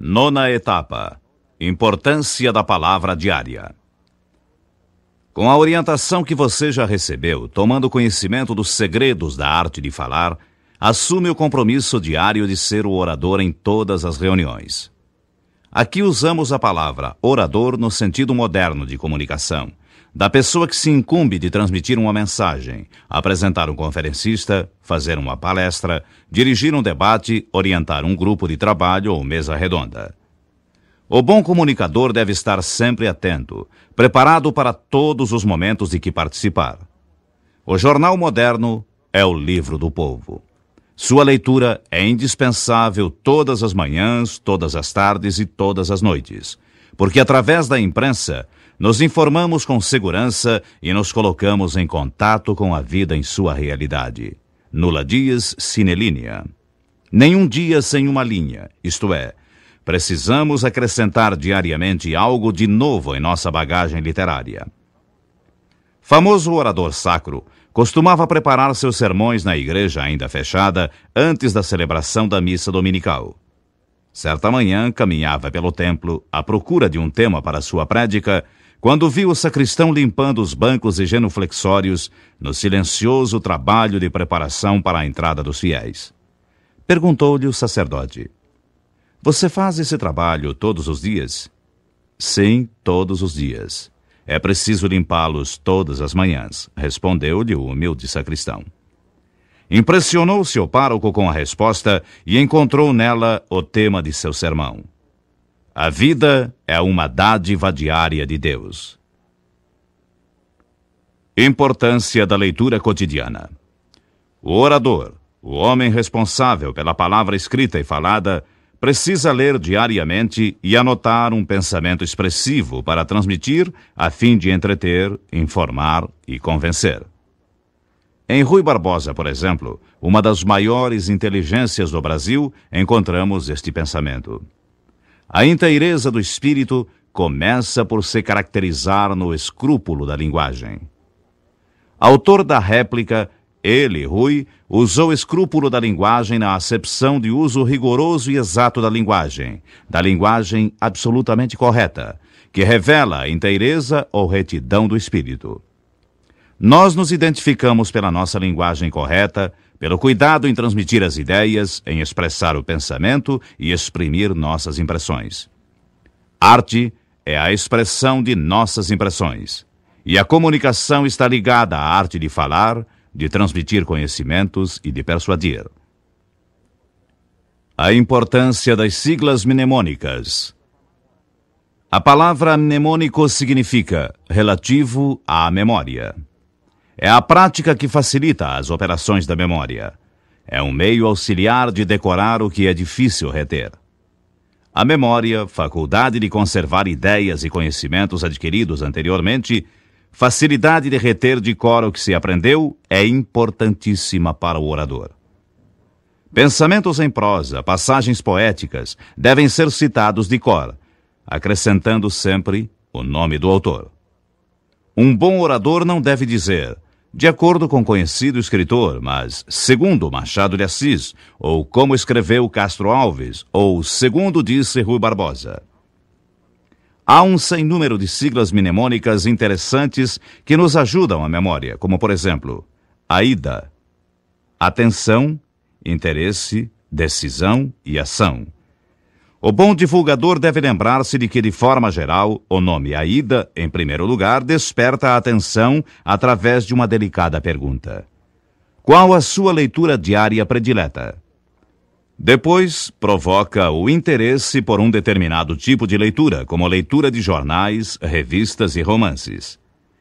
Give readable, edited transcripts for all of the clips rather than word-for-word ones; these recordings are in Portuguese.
Nona etapa: importância da palavra diária. Com a orientação que você já recebeu, tomando conhecimento dos segredos da arte de falar, assume o compromisso diário de ser o orador em todas as reuniões. Aqui usamos a palavra orador no sentido moderno de comunicação, da pessoa que se incumbe de transmitir uma mensagem, apresentar um conferencista, fazer uma palestra, dirigir um debate, orientar um grupo de trabalho ou mesa redonda. O bom comunicador deve estar sempre atento, preparado para todos os momentos de que participar. O jornal moderno é o livro do povo. Sua leitura é indispensável todas as manhãs, todas as tardes e todas as noites, porque através da imprensa nos informamos com segurança e nos colocamos em contato com a vida em sua realidade. Nulla dies sine linea. Nenhum dia sem uma linha, isto é, precisamos acrescentar diariamente algo de novo em nossa bagagem literária. Famoso orador sacro, costumava preparar seus sermões na igreja ainda fechada antes da celebração da missa dominical. Certa manhã caminhava pelo templo à procura de um tema para sua prédica, quando viu o sacristão limpando os bancos e genuflexórios no silencioso trabalho de preparação para a entrada dos fiéis. Perguntou-lhe o sacerdote: "Você faz esse trabalho todos os dias?" "Sim, todos os dias. É preciso limpá-los todas as manhãs", respondeu-lhe o humilde sacristão. Impressionou-se o pároco com a resposta e encontrou nela o tema de seu sermão. A vida é uma dádiva diária de Deus. Importância da leitura cotidiana. O orador, o homem responsável pela palavra escrita e falada, precisa ler diariamente e anotar um pensamento expressivo para transmitir a fim de entreter, informar e convencer. Em Rui Barbosa, por exemplo, uma das maiores inteligências do Brasil, encontramos este pensamento. A inteireza do espírito começa por se caracterizar no escrúpulo da linguagem. Autor da réplica, ele, Rui, usou escrúpulo da linguagem na acepção de uso rigoroso e exato da linguagem absolutamente correta, que revela a inteireza ou retidão do espírito. Nós nos identificamos pela nossa linguagem correta, pelo cuidado em transmitir as ideias, em expressar o pensamento e exprimir nossas impressões. Arte é a expressão de nossas impressões, e a comunicação está ligada à arte de falar, de transmitir conhecimentos e de persuadir. A importância das siglas mnemônicas. A palavra mnemônico significa relativo à memória. É a prática que facilita as operações da memória. É um meio auxiliar de decorar o que é difícil reter. A memória, faculdade de conservar ideias e conhecimentos adquiridos anteriormente, facilidade de reter de cor o que se aprendeu, é importantíssima para o orador. Pensamentos em prosa, passagens poéticas, devem ser citados de cor, acrescentando sempre o nome do autor. Um bom orador não deve dizer "de acordo com conhecido escritor", mas "segundo Machado de Assis", ou "como escreveu Castro Alves", ou "segundo disse Rui Barbosa". Há um sem número de siglas mnemônicas interessantes que nos ajudam à memória, como por exemplo, AIDA, atenção, interesse, decisão e ação. O bom divulgador deve lembrar-se de que, de forma geral, o nome AIDA, em primeiro lugar, desperta a atenção através de uma delicada pergunta: qual a sua leitura diária predileta? Depois, provoca o interesse por um determinado tipo de leitura, como leitura de jornais, revistas e romances.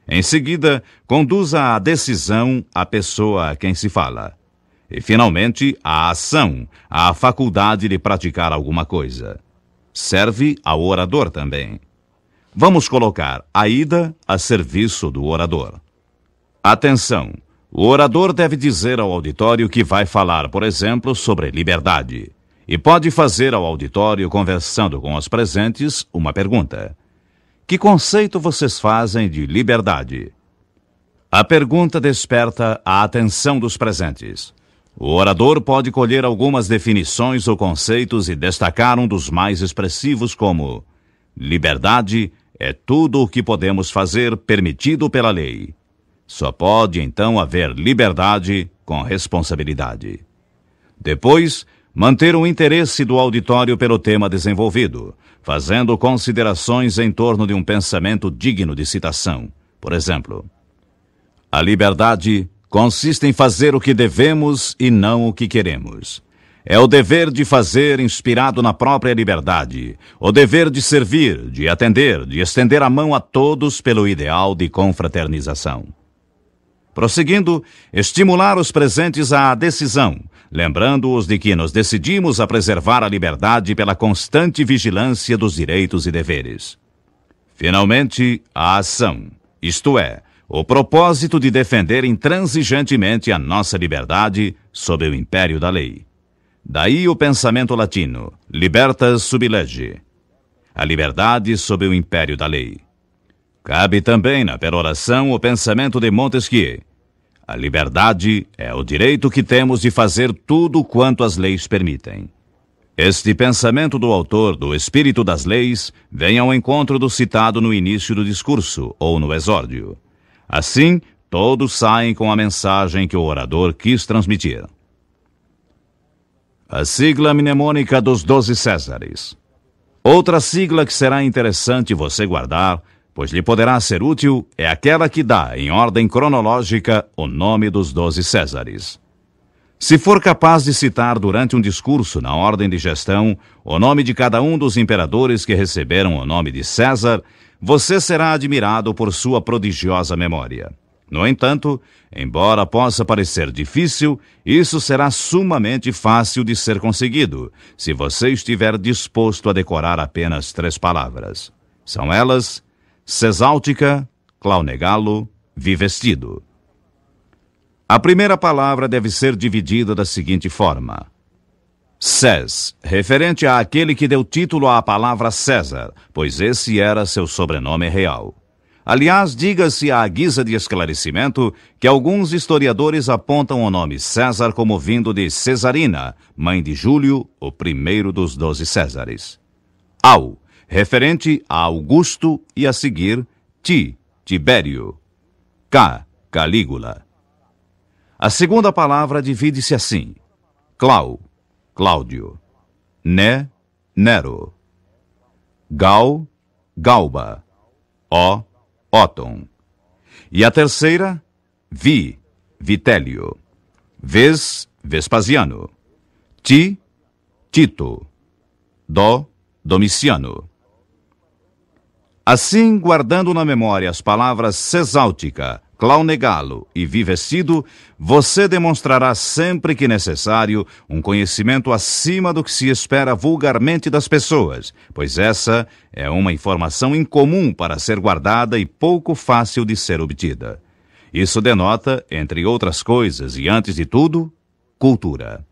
Em seguida, conduz à decisão a pessoa a quem se fala. E, finalmente, a ação, a faculdade de praticar alguma coisa. Serve ao orador também. Vamos colocar a ida a serviço do orador. Atenção! O orador deve dizer ao auditório que vai falar, por exemplo, sobre liberdade. E pode fazer ao auditório, conversando com os presentes, uma pergunta: que conceito vocês fazem de liberdade? A pergunta desperta a atenção dos presentes. O orador pode colher algumas definições ou conceitos e destacar um dos mais expressivos como: liberdade é tudo o que podemos fazer permitido pela lei. Só pode, então, haver liberdade com responsabilidade. Depois, manter o interesse do auditório pelo tema desenvolvido, fazendo considerações em torno de um pensamento digno de citação. Por exemplo, a liberdade consiste em fazer o que devemos e não o que queremos. É o dever de fazer inspirado na própria liberdade, o dever de servir, de atender, de estender a mão a todos pelo ideal de confraternização. Prosseguindo, estimular os presentes à decisão, lembrando-os de que nos decidimos a preservar a liberdade pela constante vigilância dos direitos e deveres. Finalmente, a ação, isto é, o propósito de defender intransigentemente a nossa liberdade sob o império da lei. Daí o pensamento latino, libertas sub lege, a liberdade sob o império da lei. Cabe também na peroração o pensamento de Montesquieu. A liberdade é o direito que temos de fazer tudo quanto as leis permitem. Este pensamento do autor do Espírito das Leis vem ao encontro do citado no início do discurso ou no exórdio. Assim, todos saem com a mensagem que o orador quis transmitir. A sigla mnemônica dos 12 Césares. Outra sigla que será interessante você guardar, pois lhe poderá ser útil, é aquela que dá, em ordem cronológica, o nome dos 12 Césares. Se for capaz de citar durante um discurso na ordem de gestão o nome de cada um dos imperadores que receberam o nome de César, você será admirado por sua prodigiosa memória. No entanto, embora possa parecer difícil, isso será sumamente fácil de ser conseguido, se você estiver disposto a decorar apenas 3 palavras. São elas: Cesáltica, Claunegalo, Vivestido. A primeira palavra deve ser dividida da seguinte forma: Cés, referente àquele que deu título à palavra César, pois esse era seu sobrenome real. Aliás, diga-se à guisa de esclarecimento que alguns historiadores apontam o nome César como vindo de Cesarina, mãe de Júlio, o primeiro dos 12 Césares. Au, referente a Augusto, e a seguir Tibério. Calígula. A segunda palavra divide-se assim: Cláudio, Nero, Galba, Óton. E a terceira, Vitélio, Vespasiano, Tito, Domiciano. Assim, guardando na memória as palavras Cesáltica, Claunegalo e Vivestido, você demonstrará sempre que necessário um conhecimento acima do que se espera vulgarmente das pessoas, pois essa é uma informação incomum para ser guardada e pouco fácil de ser obtida. Isso denota, entre outras coisas e antes de tudo, cultura.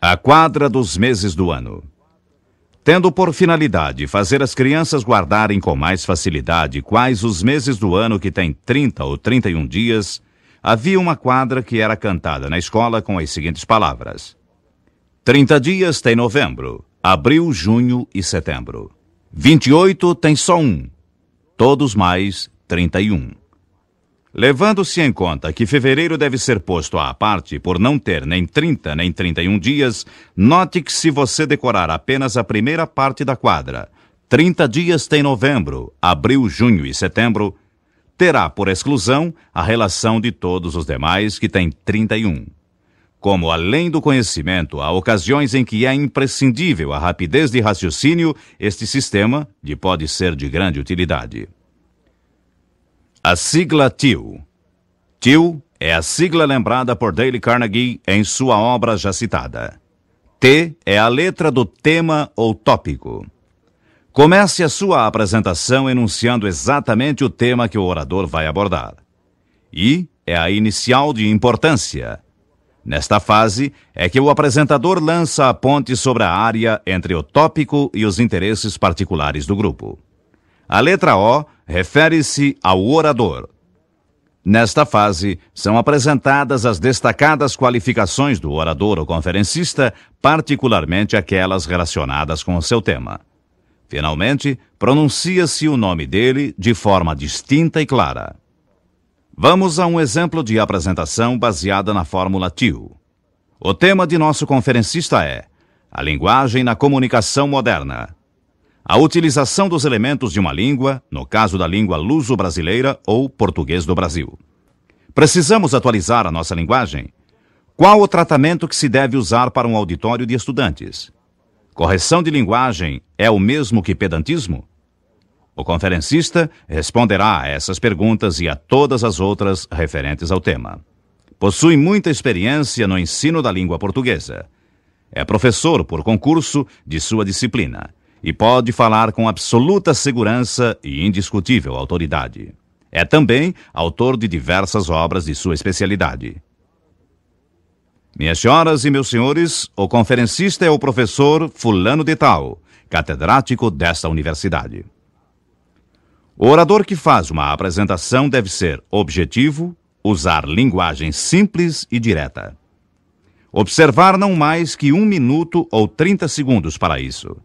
A quadra dos meses do ano. Tendo por finalidade fazer as crianças guardarem com mais facilidade quais os meses do ano que têm 30 ou 31 dias, havia uma quadra que era cantada na escola com as seguintes palavras: 30 dias tem novembro, abril, junho e setembro. 28 tem só um, todos mais 31. Levando-se em conta que fevereiro deve ser posto à parte por não ter nem 30 nem 31 dias, note que se você decorar apenas a primeira parte da quadra, 30 dias tem novembro, abril, junho e setembro, terá por exclusão a relação de todos os demais que tem 31. Como além do conhecimento há ocasiões em que é imprescindível a rapidez de raciocínio, este sistema lhe pode ser de grande utilidade. A sigla TIL. TIL é a sigla lembrada por Dale Carnegie em sua obra já citada. T é a letra do tema ou tópico. Comece a sua apresentação enunciando exatamente o tema que o orador vai abordar. I é a inicial de importância. Nesta fase é que o apresentador lança a ponte sobre a área entre o tópico e os interesses particulares do grupo. A letra O refere-se ao orador. Nesta fase, são apresentadas as destacadas qualificações do orador ou conferencista, particularmente aquelas relacionadas com o seu tema. Finalmente, pronuncia-se o nome dele de forma distinta e clara. Vamos a um exemplo de apresentação baseada na fórmula TIO. O tema de nosso conferencista é a linguagem na comunicação moderna. A utilização dos elementos de uma língua, no caso da língua luso-brasileira ou português do Brasil. Precisamos atualizar a nossa linguagem? Qual o tratamento que se deve usar para um auditório de estudantes? Correção de linguagem é o mesmo que pedantismo? O conferencista responderá a essas perguntas e a todas as outras referentes ao tema. Possui muita experiência no ensino da língua portuguesa. É professor por concurso de sua disciplina e pode falar com absoluta segurança e indiscutível autoridade. É também autor de diversas obras de sua especialidade. Minhas senhoras e meus senhores, o conferencista é o professor Fulano de Tal, catedrático desta universidade. O orador que faz uma apresentação deve ser objetivo, usar linguagem simples e direta. Observar não mais que 1 minuto ou 30 segundos para isso.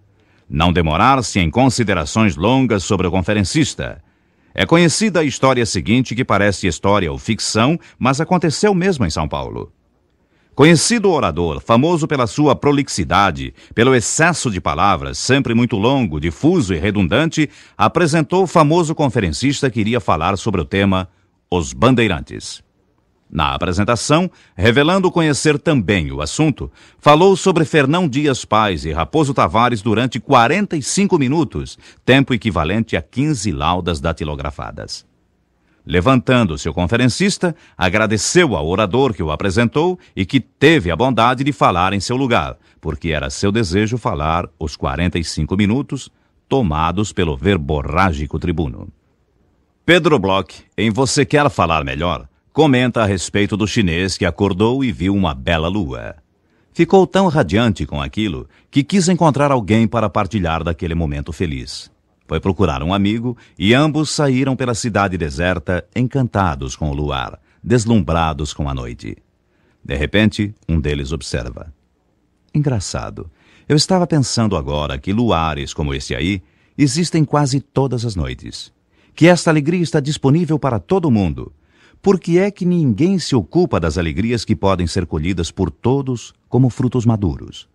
Não demorar-se em considerações longas sobre o conferencista. É conhecida a história seguinte que parece história ou ficção, mas aconteceu mesmo em São Paulo. Conhecido orador, famoso pela sua prolixidade, pelo excesso de palavras, sempre muito longo, difuso e redundante, apresentou o famoso conferencista que iria falar sobre o tema Os Bandeirantes. Na apresentação, revelando conhecer também o assunto, falou sobre Fernão Dias Pais e Raposo Tavares durante 45 minutos, tempo equivalente a 15 laudas datilografadas. Levantando-se o conferencista, agradeceu ao orador que o apresentou e que teve a bondade de falar em seu lugar, porque era seu desejo falar os 45 minutos, tomados pelo verborrágico tribuno. Pedro Bloch, em Você Quer Falar Melhor, comenta a respeito do chinês que acordou e viu uma bela lua. Ficou tão radiante com aquilo que quis encontrar alguém para partilhar daquele momento feliz. Foi procurar um amigo e ambos saíram pela cidade deserta, encantados com o luar, deslumbrados com a noite. De repente, um deles observa: engraçado, eu estava pensando agora que luares como esse aí existem quase todas as noites. Que esta alegria está disponível para todo mundo. Por que é que ninguém se ocupa das alegrias que podem ser colhidas por todos como frutos maduros?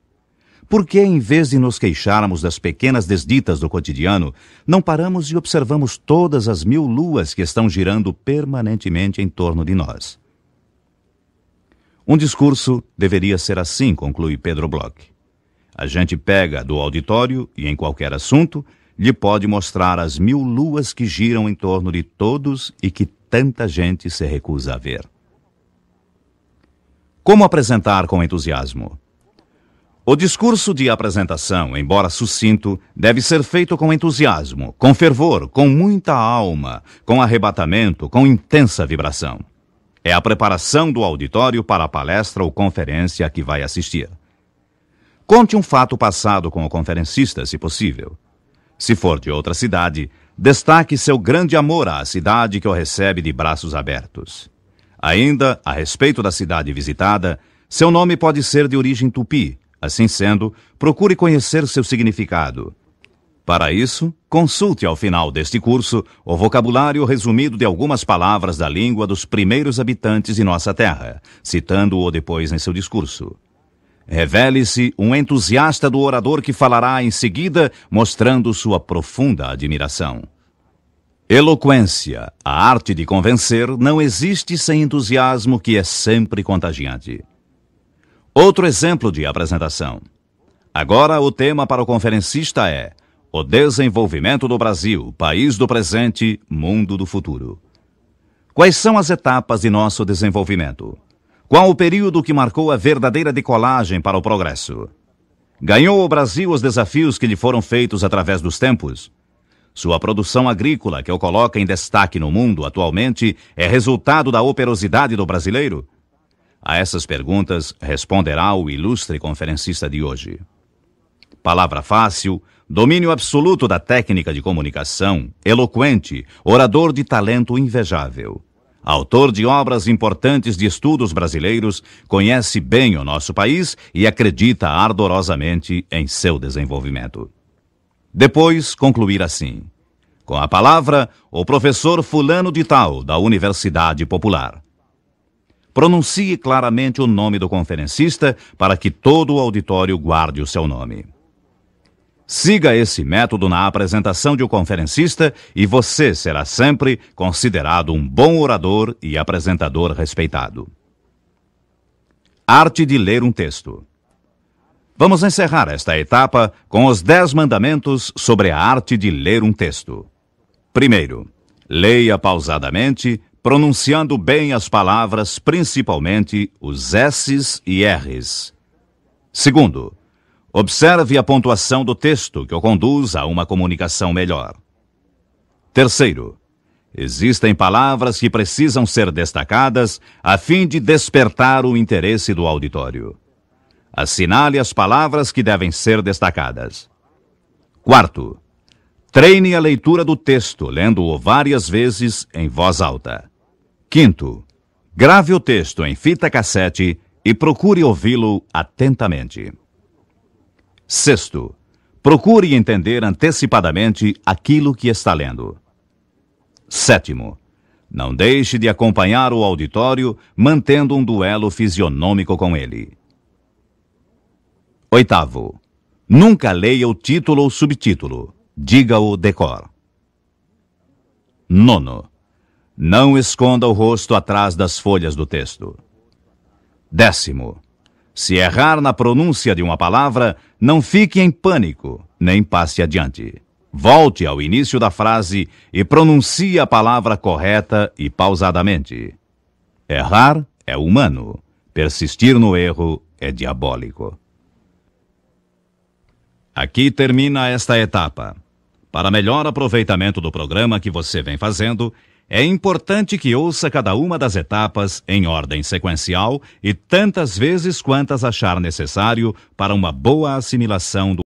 Por que, em vez de nos queixarmos das pequenas desditas do cotidiano, não paramos e observamos todas as 1000 luas que estão girando permanentemente em torno de nós? Um discurso deveria ser assim, conclui Pedro Bloch. A gente pega do auditório e, em qualquer assunto, lhe pode mostrar as 1000 luas que giram em torno de todos e que tanta gente se recusa a ver. Como apresentar com entusiasmo? O discurso de apresentação, embora sucinto, deve ser feito com entusiasmo, com fervor, com muita alma, com arrebatamento, com intensa vibração. É a preparação do auditório para a palestra ou conferência a que vai assistir. Conte um fato passado com o conferencista, se possível. Se for de outra cidade, destaque seu grande amor à cidade que o recebe de braços abertos. Ainda, a respeito da cidade visitada, seu nome pode ser de origem tupi. Assim sendo, procure conhecer seu significado. Para isso, consulte ao final deste curso o vocabulário resumido de algumas palavras da língua dos primeiros habitantes de nossa terra, citando-o depois em seu discurso. Revele-se um entusiasta do orador que falará em seguida, mostrando sua profunda admiração. Eloquência, a arte de convencer, não existe sem entusiasmo que é sempre contagiante. Outro exemplo de apresentação. Agora o tema para o conferencista é o desenvolvimento do Brasil, país do presente, mundo do futuro. Quais são as etapas de nosso desenvolvimento? Qual o período que marcou a verdadeira decolagem para o progresso? Ganhou o Brasil os desafios que lhe foram feitos através dos tempos? Sua produção agrícola, que o coloca em destaque no mundo atualmente, é resultado da operosidade do brasileiro? A essas perguntas responderá o ilustre conferencista de hoje. Palavra fácil, domínio absoluto da técnica de comunicação, eloquente, orador de talento invejável. Autor de obras importantes de estudos brasileiros, conhece bem o nosso país e acredita ardorosamente em seu desenvolvimento. Depois, concluir assim: com a palavra, o professor fulano de tal, da Universidade Popular. Pronuncie claramente o nome do conferencista para que todo o auditório guarde o seu nome. Siga esse método na apresentação de um conferencista e você será sempre considerado um bom orador e apresentador respeitado. Arte de ler um texto. Vamos encerrar esta etapa com os 10 mandamentos sobre a arte de ler um texto. Primeiro, leia pausadamente, pronunciando bem as palavras, principalmente os S's e R's. Segundo, observe a pontuação do texto que o conduz a uma comunicação melhor. Terceiro, existem palavras que precisam ser destacadas a fim de despertar o interesse do auditório. Assinale as palavras que devem ser destacadas. Quarto, treine a leitura do texto, lendo-o várias vezes em voz alta. Quinto, grave o texto em fita cassete e procure ouvi-lo atentamente. Sexto, procure entender antecipadamente aquilo que está lendo. Sétimo, não deixe de acompanhar o auditório mantendo um duelo fisionômico com ele. Oitavo, nunca leia o título ou subtítulo, diga-o de cor. Nono, não esconda o rosto atrás das folhas do texto. Décimo, se errar na pronúncia de uma palavra, não fique em pânico, nem passe adiante. Volte ao início da frase e pronuncie a palavra correta e pausadamente. Errar é humano, persistir no erro é diabólico. Aqui termina esta etapa. Para melhor aproveitamento do programa que você vem fazendo, é importante que ouça cada uma das etapas em ordem sequencial e tantas vezes quantas achar necessário para uma boa assimilação do